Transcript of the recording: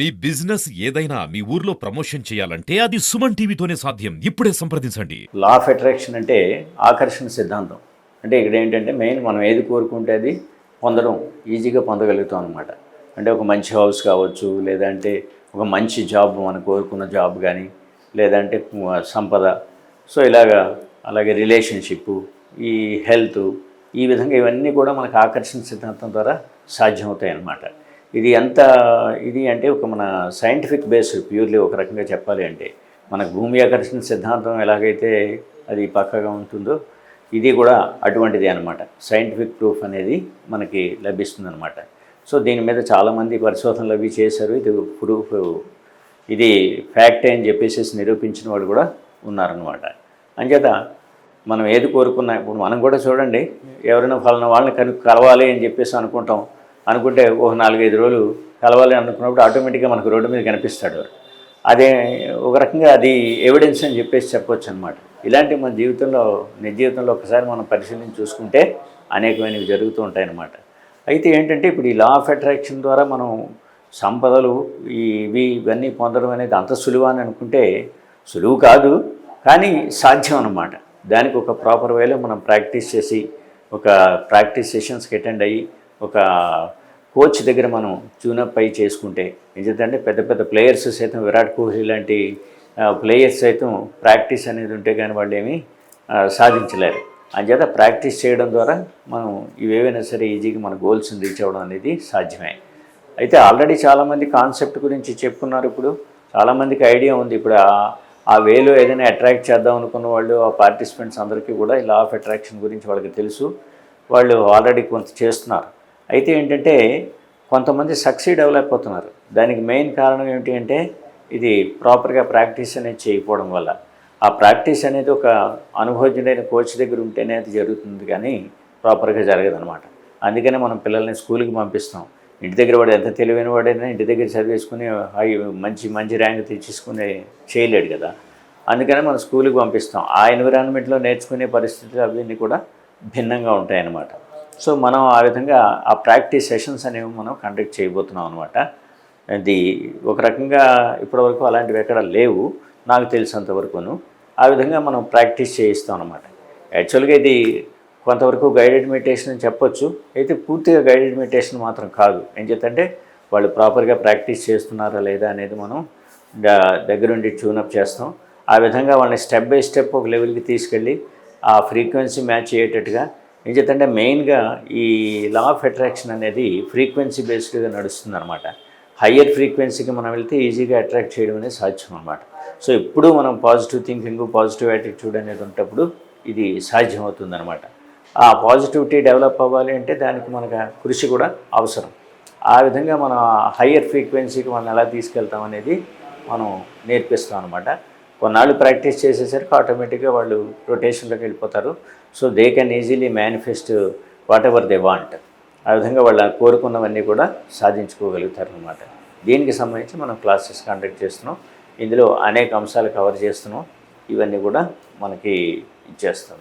మీ business ఏదైనా మీ ఊర్లో promotion చేయాలంటే అది సుమన్ టీవీతోనే సాధ్యం. ఇప్పుడే సంప్రదించండి. లా ఆఫ్ అట్రాక్షన్ అంటే ఆకర్షణ సిద్ధాంతం. అంటే ఇక్కడ ఏంటంటే మెయిన్ మనం ఏది కోరుకుంటే అది పొందడం ఈజీగా పొందగలుగుతాం అనమాట. అంటే ఒక మంచి హౌస్ కావచ్చు, లేదంటే ఒక మంచి జాబ్ మనం కోరుకున్న జాబ్ కానీ, లేదంటే సంపద. సో ఇలాగా అలాగే రిలేషన్షిప్, ఈ హెల్త్, ఈ విధంగా ఇవన్నీ కూడా మనకు ఆకర్షణ సిద్ధాంతం ద్వారా సాధ్యమవుతాయి అన్నమాట. ఇది అంటే ఒక మన సైంటిఫిక్ బేస్డ్ ప్యూర్లీ ఒక రకంగా చెప్పాలి అంటే మనకు భూమి ఆకర్షణ సిద్ధాంతం ఎలాగైతే అది పక్కగా ఉంటుందో ఇది కూడా అటువంటిది అనమాట. సైంటిఫిక్ ప్రూఫ్ అనేది మనకి లభిస్తుంది అనమాట. సో దీని మీద చాలామంది పరిశోధనలు అవి చేశారు. ఇది ప్రూఫ్, ఇది ఫ్యాక్ట్ అని చెప్పేసి నిరూపించిన వాళ్ళు కూడా ఉన్నారనమాట. అంచేత మనం ఏది కోరుకున్నా ఇప్పుడు మనం కూడా చూడండి, ఎవరైనా ఫలానా వాళ్ళని కలవాలి అని చెప్పేసి అనుకుంటే ఒక 4-5 రోజులు కలవాలి అనుకున్నప్పుడు ఆటోమేటిక్గా మనకు రోడ్డు మీద కనిపిస్తాడు. అదే ఒక రకంగా అది ఎవిడెన్స్ అని చెప్పేసి చెప్పొచ్చు అనమాట. ఇలాంటివి మన నిజ జీవితంలో ఒకసారి మనం పరిశీలించి చూసుకుంటే అనేకమైనవి జరుగుతూ ఉంటాయన్నమాట. అయితే ఏంటంటే ఇప్పుడు ఈ లా ఆఫ్ అట్రాక్షన్ ద్వారా మనం సంపదలు ఇవన్నీ పొందడం అనేది అంత సులువు అని అనుకుంటే సులువు కాదు, కానీ సాధ్యం అన్నమాట. దానికి ఒక ప్రాపర్ వేలో మనం ప్రాక్టీస్ చేసి, ఒక ప్రాక్టీస్ సెషన్స్కి అటెండ్ అయ్యి, ఒక కోచ్ దగ్గర మనం ట్యూనప్ అయి చేసుకుంటే, ఎందుకంటే పెద్ద పెద్ద ప్లేయర్స్ సైతం, విరాట్ కోహ్లీ లాంటి ప్లేయర్స్ సైతం ప్రాక్టీస్ అనేది ఉంటే కానీ వాళ్ళు ఏమీ సాధించలేరు. అంచేత ప్రాక్టీస్ చేయడం ద్వారా మనం ఇవేవైనా సరే ఈజీగా మన గోల్స్ని రీచ్ అవ్వడం అనేది సాధ్యమే. అయితే ఆల్రెడీ చాలామంది కాన్సెప్ట్ గురించి చెప్పుకున్నారు. ఇప్పుడు చాలామందికి ఐడియా ఉంది. ఇప్పుడు ఆ వేలో ఏదైనా అట్రాక్ట్ చేద్దాం అనుకున్న వాళ్ళు, ఆ పార్టిసిపెంట్స్ అందరికీ కూడా ఈ లా ఆఫ్ అట్రాక్షన్ గురించి వాళ్ళకి తెలుసు. వాళ్ళు ఆల్రెడీ కొంత చేస్తున్నారు. అయితే ఏంటంటే కొంతమంది సక్సీడ్ అవ్వలేకపోతున్నారు. దానికి మెయిన్ కారణం ఏమిటి అంటే ఇది ప్రాపర్గా ప్రాక్టీస్ అనేది చేయకపోవడం వల్ల. ఆ ప్రాక్టీస్ అనేది ఒక అనుభవజ్ఞుడైన కోచ్ దగ్గర ఉంటేనే అది జరుగుతుంది, కానీ ప్రాపర్గా జరగదనమాట. అందుకనే మనం పిల్లల్ని స్కూల్కి పంపిస్తాం. ఇంటి దగ్గర వాడు ఎంత తెలివైన వాడైనా ఇంటి దగ్గర చదివేసుకుని మంచి ర్యాంక్ తెచ్చేసుకుని చేయలేడు కదా. అందుకనే మనం స్కూల్కి పంపిస్తాం. ఆ ఎన్విరాన్మెంట్లో నేర్చుకునే పరిస్థితులు అవన్నీ కూడా భిన్నంగా ఉంటాయన్నమాట. సో మనం ఆ విధంగా ఆ ప్రాక్టీస్ సెషన్స్ అనేవి మనం కండక్ట్ చేయబోతున్నాం అనమాట. ఇది ఒక రకంగా ఇప్పటివరకు అలాంటివి ఎక్కడ లేవు నాకు తెలిసినంతవరకును. ఆ విధంగా మనం ప్రాక్టీస్ చేయిస్తాం అనమాట. యాక్చువల్గా ఇది కొంతవరకు గైడెడ్ మెడిటేషన్ అని చెప్పొచ్చు. అయితే పూర్తిగా గైడెడ్ మెడిటేషన్ మాత్రం కాదు. ఏం చేద్దంటే వాళ్ళు ప్రాపర్గా ప్రాక్టీస్ చేస్తున్నారా లేదా అనేది మనం దగ్గరుండి ట్యూనప్ చేస్తాం. ఆ విధంగా వాళ్ళని స్టెప్ బై స్టెప్ ఒక లెవెల్కి తీసుకెళ్ళి ఆ ఫ్రీక్వెన్సీ మ్యాచ్ అయ్యేటట్టుగా. ఏం చేద్దంటే మెయిన్గా ఈ లా ఆఫ్ అట్రాక్షన్ అనేది ఫ్రీక్వెన్సీ బేస్డ్గా నడుస్తుంది అనమాట. హయ్యర్ ఫ్రీక్వెన్సీకి మనం వెళ్తే ఈజీగా అట్రాక్ట్ చేయడం అనేది సాధ్యం అనమాట. సో ఎప్పుడూ మనం పాజిటివ్ థింకింగ్, పాజిటివ్ యాటిట్యూడ్ అనేది ఉన్నప్పుడు ఇది సాధ్యమవుతుందన్నమాట. ఆ పాజిటివిటీ డెవలప్ అవ్వాలి అంటే దానికి మనకు కృషి కూడా అవసరం. ఆ విధంగా మనం హయ్యర్ ఫ్రీక్వెన్సీకి మనం ఎలా తీసుకెళ్తాం అనేది మనం నేర్పిస్తాం అనమాట. కొన్నాళ్ళు ప్రాక్టీస్ చేసేసరికి ఆటోమేటిక్గా వాళ్ళు రొటేషన్లోకి వెళ్ళిపోతారు. So they can easily manifest what ever they want. ఆ విధంగా వాళ్ళు కోరుకున్నవన్నీ కూడా సాధించుకోగలుగుతారు అనమాట. దీనికి సంబంధించి మనం క్లాసెస్ కండక్ట్ చేస్తున్నాం. ఇందులో అనేక అంశాలు కవర్ చేస్తున్నాం. ఇవన్నీ కూడా మనకి ఇచ్చేస్తాం.